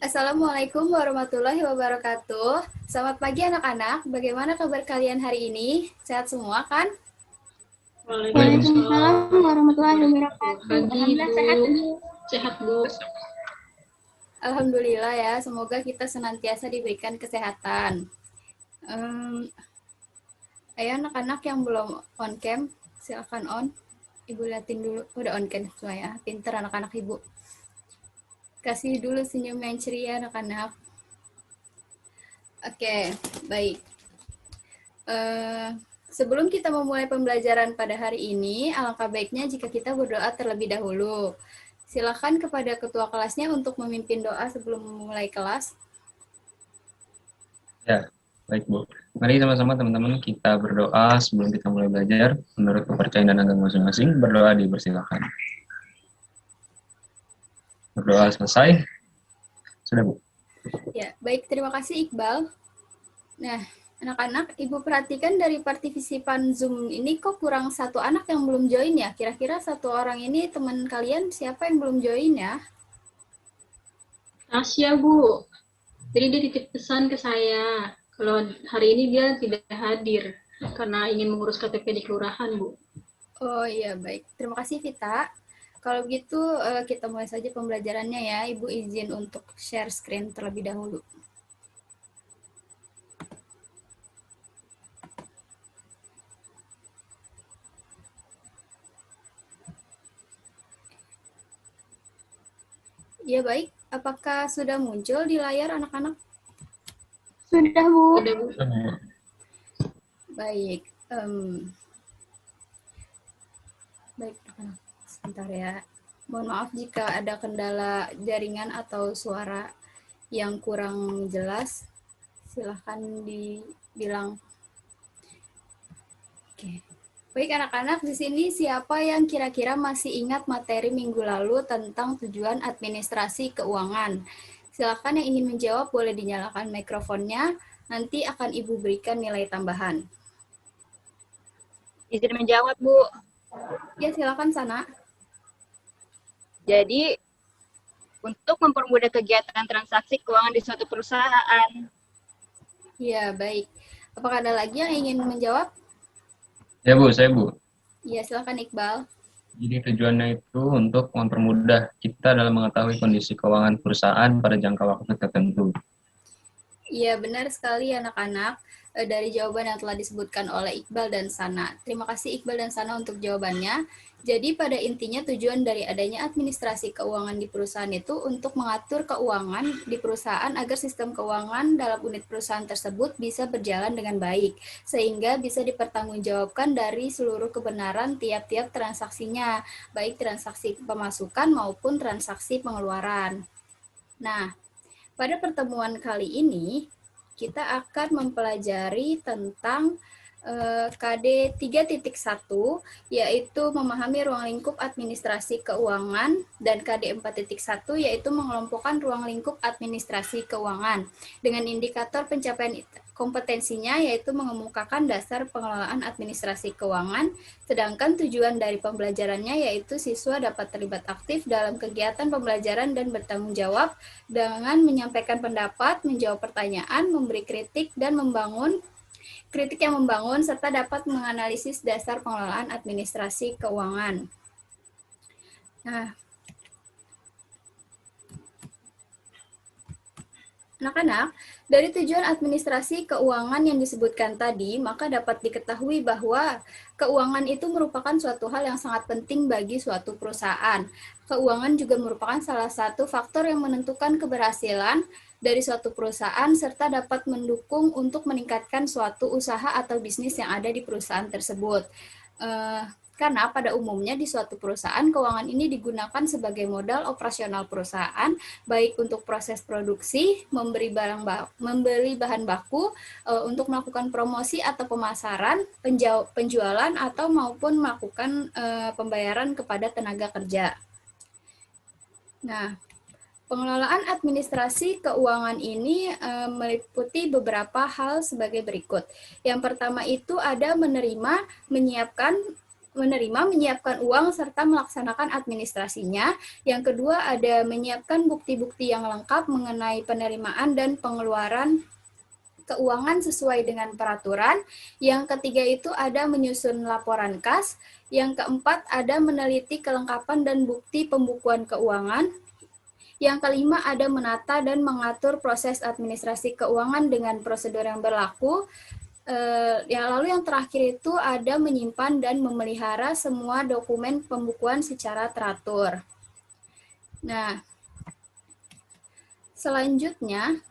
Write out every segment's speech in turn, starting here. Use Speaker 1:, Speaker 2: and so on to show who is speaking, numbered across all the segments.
Speaker 1: Assalamualaikum warahmatullahi wabarakatuh. Selamat pagi anak-anak. Bagaimana kabar kalian hari ini? Sehat semua kan?
Speaker 2: Waalaikumsalam warahmatullahi wabarakatuh.
Speaker 3: Pagi,
Speaker 2: Alhamdulillah
Speaker 3: Bu.
Speaker 2: sehat, Bu.
Speaker 3: Sehat, Bu.
Speaker 1: Alhamdulillah ya. Semoga kita senantiasa diberikan kesehatan. Ayo anak-anak yang belum on cam, silakan on. Ibu liatin dulu. Udah on cam semua ya. Pinter anak-anak ibu. Kasih dulu senyum yang ceria anak-anak. Oke, baik. Sebelum kita memulai pembelajaran pada hari ini, alangkah baiknya jika kita berdoa terlebih dahulu. Silakan kepada ketua kelasnya untuk memimpin doa sebelum memulai kelas.
Speaker 4: Ya, baik Bu. Mari sama-sama teman-teman kita berdoa sebelum kita mulai belajar. Menurut kepercayaan dan agama masing-masing, berdoa dipersilakan. Berdoa selesai. Sudah, Bu.
Speaker 1: Ya, baik. Terima kasih Iqbal. Nah, anak-anak, Ibu perhatikan dari partisipan Zoom ini kok kurang satu anak yang belum join ya? Kira-kira satu orang ini teman kalian siapa yang belum join ya?
Speaker 3: Tasya, Bu. Jadi dia titip pesan ke saya. Kalau hari ini dia tidak hadir karena ingin mengurus KTP di kelurahan, Bu.
Speaker 1: Oh iya, baik. Terima kasih Vita. Kalau begitu kita mulai saja pembelajarannya ya. Ibu izin untuk share screen terlebih dahulu. Ya baik, apakah sudah muncul di layar anak-anak?
Speaker 2: Sudah, Bu.
Speaker 3: Sudah, Bu.
Speaker 1: Baik. Baik, anak-anak. Sebentar ya. Mohon maaf jika ada kendala jaringan atau suara yang kurang jelas. Silahkan dibilang. Oke. Baik anak-anak, di sini siapa yang kira-kira masih ingat materi minggu lalu tentang tujuan administrasi keuangan? Silakan yang ingin menjawab boleh dinyalakan mikrofonnya, nanti akan Ibu berikan nilai tambahan.
Speaker 5: Izin menjawab, Bu.
Speaker 1: Ya, silakan Sana.
Speaker 5: Jadi, untuk mempermudah kegiatan transaksi keuangan di suatu perusahaan.
Speaker 1: Ya, baik. Apakah ada lagi yang ingin menjawab?
Speaker 4: Ya, Bu, saya Bu.
Speaker 1: Ya, silakan Iqbal.
Speaker 4: Jadi tujuannya itu untuk mempermudah kita dalam mengetahui kondisi keuangan perusahaan pada jangka waktu tertentu.
Speaker 1: Iya, benar sekali anak-anak dari jawaban yang telah disebutkan oleh Iqbal dan Sana. Terima kasih Iqbal dan Sana untuk jawabannya. Jadi pada intinya tujuan dari adanya administrasi keuangan di perusahaan itu untuk mengatur keuangan di perusahaan agar sistem keuangan dalam unit perusahaan tersebut bisa berjalan dengan baik, sehingga bisa dipertanggungjawabkan dari seluruh kebenaran tiap-tiap transaksinya, baik transaksi pemasukan maupun transaksi pengeluaran. Nah, pada pertemuan kali ini, kita akan mempelajari tentang KD 3.1, yaitu memahami ruang lingkup administrasi keuangan, dan KD 4.1, yaitu mengelompokkan ruang lingkup administrasi keuangan. Dengan indikator pencapaian kompetensinya, yaitu mengemukakan dasar pengelolaan administrasi keuangan, sedangkan tujuan dari pembelajarannya yaitu siswa dapat terlibat aktif dalam kegiatan pembelajaran dan bertanggung jawab dengan menyampaikan pendapat, menjawab pertanyaan, memberi kritik, dan membangun kritik yang membangun, serta dapat menganalisis dasar pengelolaan administrasi keuangan. Nah, anak-anak, dari tujuan administrasi keuangan yang disebutkan tadi, maka dapat diketahui bahwa keuangan itu merupakan suatu hal yang sangat penting bagi suatu perusahaan. Keuangan juga merupakan salah satu faktor yang menentukan keberhasilan dari suatu perusahaan serta dapat mendukung untuk meningkatkan suatu usaha atau bisnis yang ada di perusahaan tersebut. Karena pada umumnya di suatu perusahaan, keuangan ini digunakan sebagai modal operasional perusahaan, baik untuk proses produksi, membeli bahan baku, untuk melakukan promosi atau pemasaran, penjualan, atau maupun melakukan pembayaran kepada tenaga kerja. Nah, pengelolaan administrasi keuangan ini meliputi beberapa hal sebagai berikut. Yang pertama itu ada menerima, menyiapkan menyiapkan uang serta melaksanakan administrasinya. Yang kedua ada menyiapkan bukti-bukti yang lengkap mengenai penerimaan dan pengeluaran keuangan sesuai dengan peraturan. Yang ketiga itu ada menyusun laporan kas. Yang keempat ada meneliti kelengkapan dan bukti pembukuan keuangan. Yang kelima ada menata dan mengatur proses administrasi keuangan dengan prosedur yang berlaku. Lalu yang terakhir itu ada menyimpan dan memelihara semua dokumen pembukuan secara teratur. Nah, selanjutnya,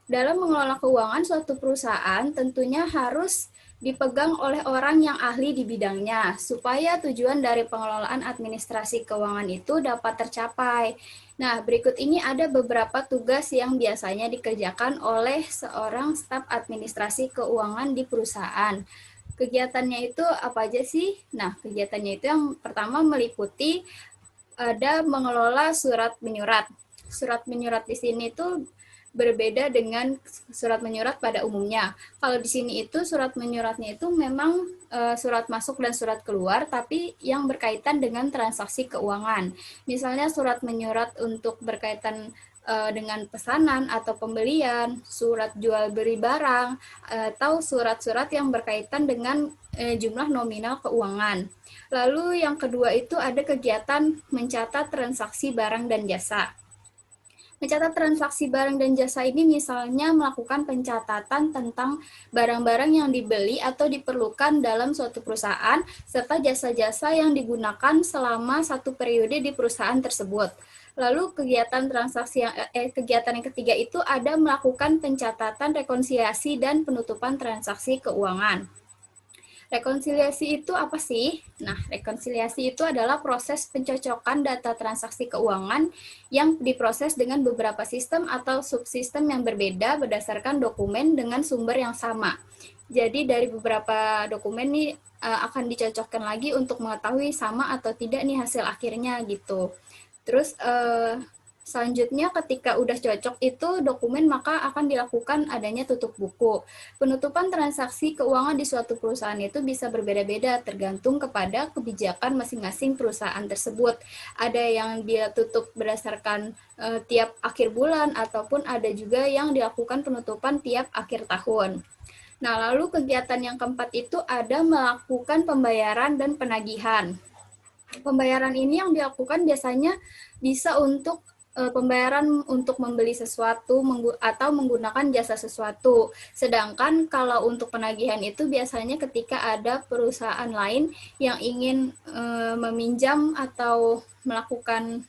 Speaker 1: dalam mengelola keuangan suatu perusahaan tentunya harus dipegang oleh orang yang ahli di bidangnya, supaya tujuan dari pengelolaan administrasi keuangan itu dapat tercapai. Nah, berikut ini ada beberapa tugas yang biasanya dikerjakan oleh seorang staf administrasi keuangan di perusahaan. Kegiatannya itu apa aja sih? Nah, kegiatannya itu yang pertama meliputi ada mengelola surat menyurat. Surat menyurat di sini itu berbeda dengan surat menyurat pada umumnya. Kalau di sini itu surat menyuratnya itu memang surat masuk dan surat keluar, tapi yang berkaitan dengan transaksi keuangan. Misalnya surat menyurat untuk berkaitan dengan pesanan atau pembelian, surat jual beli barang, atau surat-surat yang berkaitan dengan jumlah nominal keuangan. Lalu yang kedua itu ada kegiatan mencatat transaksi barang dan jasa. Mencatat transaksi barang dan jasa ini misalnya melakukan pencatatan tentang barang-barang yang dibeli atau diperlukan dalam suatu perusahaan, serta jasa-jasa yang digunakan selama satu periode di perusahaan tersebut. Lalu kegiatan yang ketiga itu ada melakukan pencatatan rekonsiliasi dan penutupan transaksi keuangan. Rekonsiliasi itu apa sih? Nah, rekonsiliasi itu adalah proses pencocokan data transaksi keuangan yang diproses dengan beberapa sistem atau subsistem yang berbeda berdasarkan dokumen dengan sumber yang sama. Jadi dari beberapa dokumen ini akan dicocokkan lagi untuk mengetahui sama atau tidak nih hasil akhirnya gitu. Terus selanjutnya ketika udah cocok itu dokumen maka akan dilakukan adanya tutup buku. Penutupan transaksi keuangan di suatu perusahaan itu bisa berbeda-beda tergantung kepada kebijakan masing-masing perusahaan tersebut. Ada yang dia tutup berdasarkan tiap akhir bulan ataupun ada juga yang dilakukan penutupan tiap akhir tahun. Nah, lalu kegiatan yang keempat itu ada melakukan pembayaran dan penagihan. Pembayaran ini yang dilakukan biasanya bisa untuk pembayaran untuk membeli sesuatu atau menggunakan jasa sesuatu. Sedangkan kalau untuk penagihan itu biasanya ketika ada perusahaan lain yang ingin meminjam atau melakukan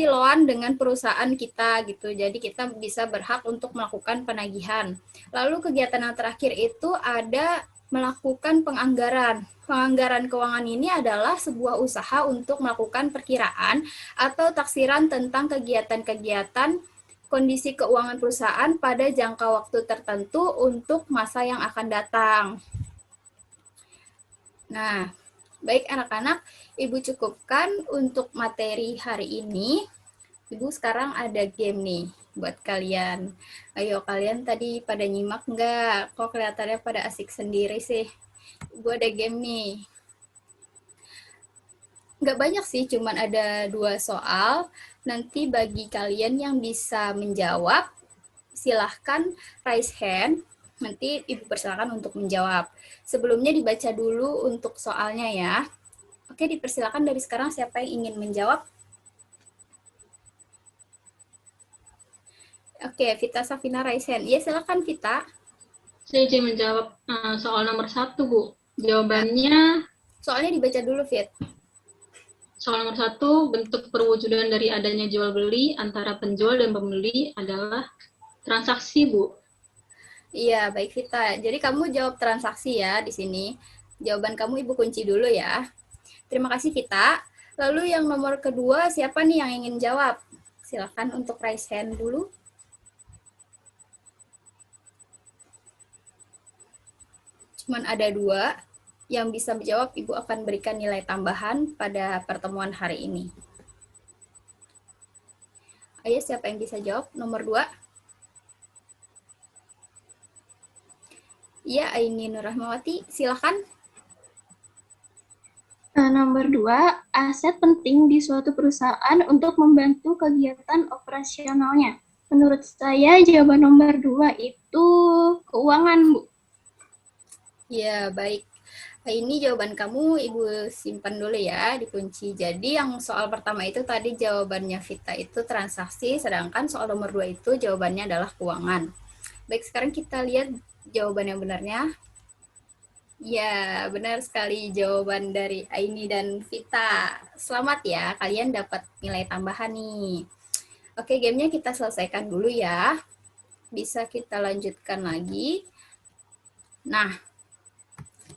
Speaker 1: loan dengan perusahaan kita gitu. Jadi kita bisa berhak untuk melakukan penagihan. Lalu kegiatan yang terakhir itu ada melakukan penganggaran. Penganggaran keuangan ini adalah sebuah usaha untuk melakukan perkiraan atau taksiran tentang kegiatan-kegiatan kondisi keuangan perusahaan pada jangka waktu tertentu untuk masa yang akan datang. Nah, baik anak-anak, Ibu cukupkan untuk materi hari ini. Ibu sekarang ada game nih buat kalian. Ayo, kalian tadi pada nyimak nggak? Kok kelihatannya pada asik sendiri sih? Ibu ada game nih. Nggak banyak sih, cuman ada 2 soal. Nanti bagi kalian yang bisa menjawab, silahkan raise hand. Nanti Ibu persilakan untuk menjawab. Sebelumnya dibaca dulu untuk soalnya ya. Oke, dipersilakan dari sekarang siapa yang ingin menjawab. Oke, Vita Safina raise hand. Ya, silakan Vita.
Speaker 3: Saya izin menjawab soal nomor 1, Bu. Jawabannya,
Speaker 1: Soalnya dibaca dulu, Fit.
Speaker 3: soal nomor 1, bentuk perwujudan dari adanya jual beli antara penjual dan pembeli adalah transaksi, Bu.
Speaker 1: Iya, baik Vita. Jadi kamu jawab transaksi ya di sini. Jawaban kamu Ibu kunci dulu ya. Terima kasih Vita. Lalu yang nomor kedua, siapa nih yang ingin jawab? Silakan untuk raise hand dulu. Cuman ada 2 yang bisa menjawab, Ibu akan berikan nilai tambahan pada pertemuan hari ini. Ayo, siapa yang bisa jawab? Nomor 2. Iya, Aini Nurrahmawati, silakan.
Speaker 2: Nomor 2, aset penting di suatu perusahaan untuk membantu kegiatan operasionalnya. Menurut saya jawaban nomor 2 itu keuangan, Bu.
Speaker 1: Ya, baik. Ini jawaban kamu, Ibu simpan dulu ya, dikunci. Jadi yang soal pertama itu tadi jawabannya Vita itu transaksi, sedangkan soal nomor 2 itu jawabannya adalah keuangan. Baik, sekarang kita lihat jawaban yang benarnya. Ya, benar sekali jawaban dari Aini dan Vita. Selamat ya, kalian dapat nilai tambahan nih. Oke, gamenya kita selesaikan dulu ya. Bisa kita lanjutkan lagi. Nah,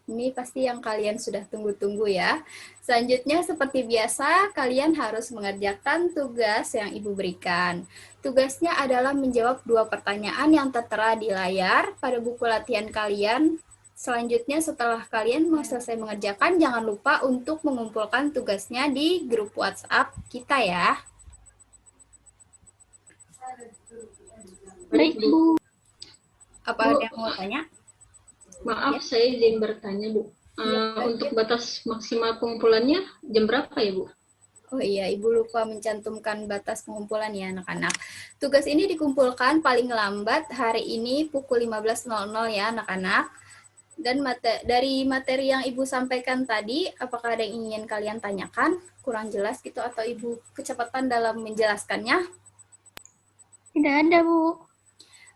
Speaker 1: ini pasti yang kalian sudah tunggu-tunggu ya. Selanjutnya seperti biasa, kalian harus mengerjakan tugas yang Ibu berikan. Tugasnya adalah menjawab 2 pertanyaan yang tertera di layar pada buku latihan kalian. Selanjutnya setelah kalian selesai mengerjakan, jangan lupa untuk mengumpulkan tugasnya di grup WhatsApp kita ya.
Speaker 2: Baik, Bu.
Speaker 1: Apa
Speaker 3: Bu,
Speaker 1: ada yang mau tanya?
Speaker 3: Maaf, saya izin bertanya, Bu. Untuk batas maksimal pengumpulannya jam berapa ya, Bu?
Speaker 1: Oh iya, Ibu lupa mencantumkan batas pengumpulan ya anak-anak. Tugas ini dikumpulkan paling lambat hari ini pukul 15.00 ya anak-anak. Dan dari materi yang Ibu sampaikan tadi, apakah ada yang ingin kalian tanyakan? Kurang jelas gitu atau Ibu kecepatan dalam menjelaskannya?
Speaker 2: Tidak ada, Bu.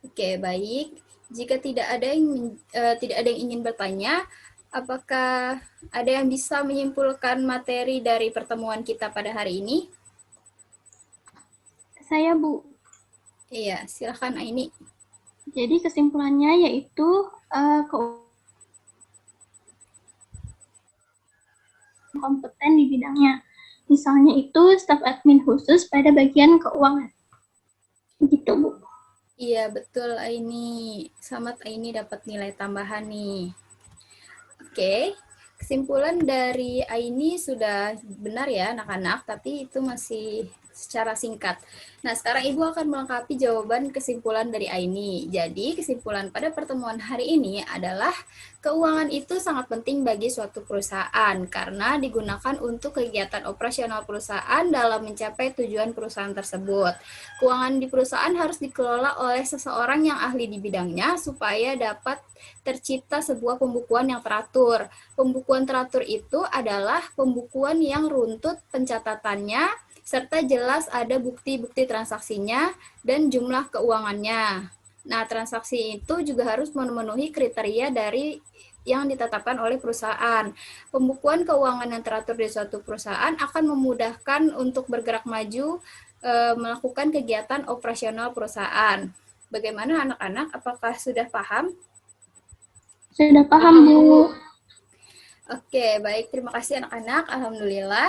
Speaker 1: Oke, baik. Jika tidak ada yang ingin bertanya, apakah ada yang bisa menyimpulkan materi dari pertemuan kita pada hari ini?
Speaker 2: Saya, Bu.
Speaker 1: Iya, silakan Aini.
Speaker 2: Jadi kesimpulannya yaitu kompeten di bidangnya. Misalnya itu staf admin khusus pada bagian keuangan. Begitu, Bu.
Speaker 1: Iya, betul Aini. Selamat Aini dapat nilai tambahan nih. Oke, kesimpulan dari Aini sudah benar ya anak-anak, tapi itu masih secara singkat. Nah, sekarang Ibu akan melengkapi jawaban kesimpulan dari Aini. Jadi, kesimpulan pada pertemuan hari ini adalah keuangan itu sangat penting bagi suatu perusahaan karena digunakan untuk kegiatan operasional perusahaan dalam mencapai tujuan perusahaan tersebut. Keuangan di perusahaan harus dikelola oleh seseorang yang ahli di bidangnya supaya dapat tercipta sebuah pembukuan yang teratur. Pembukuan teratur itu adalah pembukuan yang runtut pencatatannya serta jelas ada bukti-bukti transaksinya dan jumlah keuangannya. Nah, transaksi itu juga harus memenuhi kriteria dari yang ditetapkan oleh perusahaan. Pembukuan keuangan yang teratur di suatu perusahaan akan memudahkan untuk bergerak maju melakukan kegiatan operasional perusahaan. Bagaimana anak-anak? Apakah sudah paham?
Speaker 2: Sudah paham, Bu.
Speaker 1: Oke, baik. Terima kasih anak-anak. Alhamdulillah.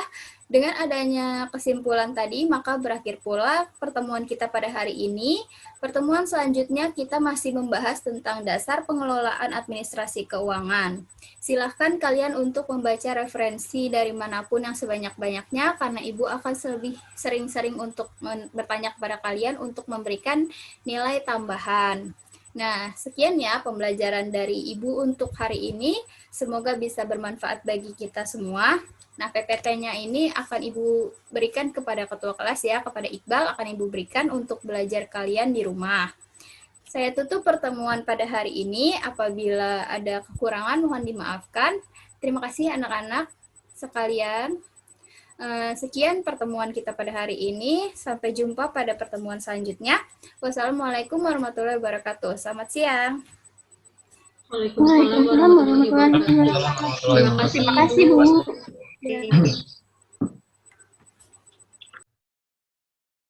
Speaker 1: Dengan adanya kesimpulan tadi, maka berakhir pula pertemuan kita pada hari ini. Pertemuan selanjutnya kita masih membahas tentang dasar pengelolaan administrasi keuangan. Silahkan kalian untuk membaca referensi dari manapun yang sebanyak-banyaknya, karena Ibu akan lebih sering-sering untuk bertanya kepada kalian untuk memberikan nilai tambahan. Nah, sekian ya pembelajaran dari Ibu untuk hari ini. Semoga bisa bermanfaat bagi kita semua. Nah, PPT-nya ini akan Ibu berikan kepada ketua kelas ya, kepada Iqbal akan Ibu berikan untuk belajar kalian di rumah. Saya tutup pertemuan pada hari ini. Apabila ada kekurangan mohon dimaafkan. Terima kasih anak-anak sekalian. Sekian pertemuan kita pada hari ini. Sampai jumpa pada pertemuan selanjutnya. Wassalamualaikum warahmatullahi wabarakatuh. Selamat siang.
Speaker 3: Waalaikumsalam warahmatullahi wabarakatuh. Terima kasih,
Speaker 2: Terima kasih, Bu.
Speaker 5: Terima kasih.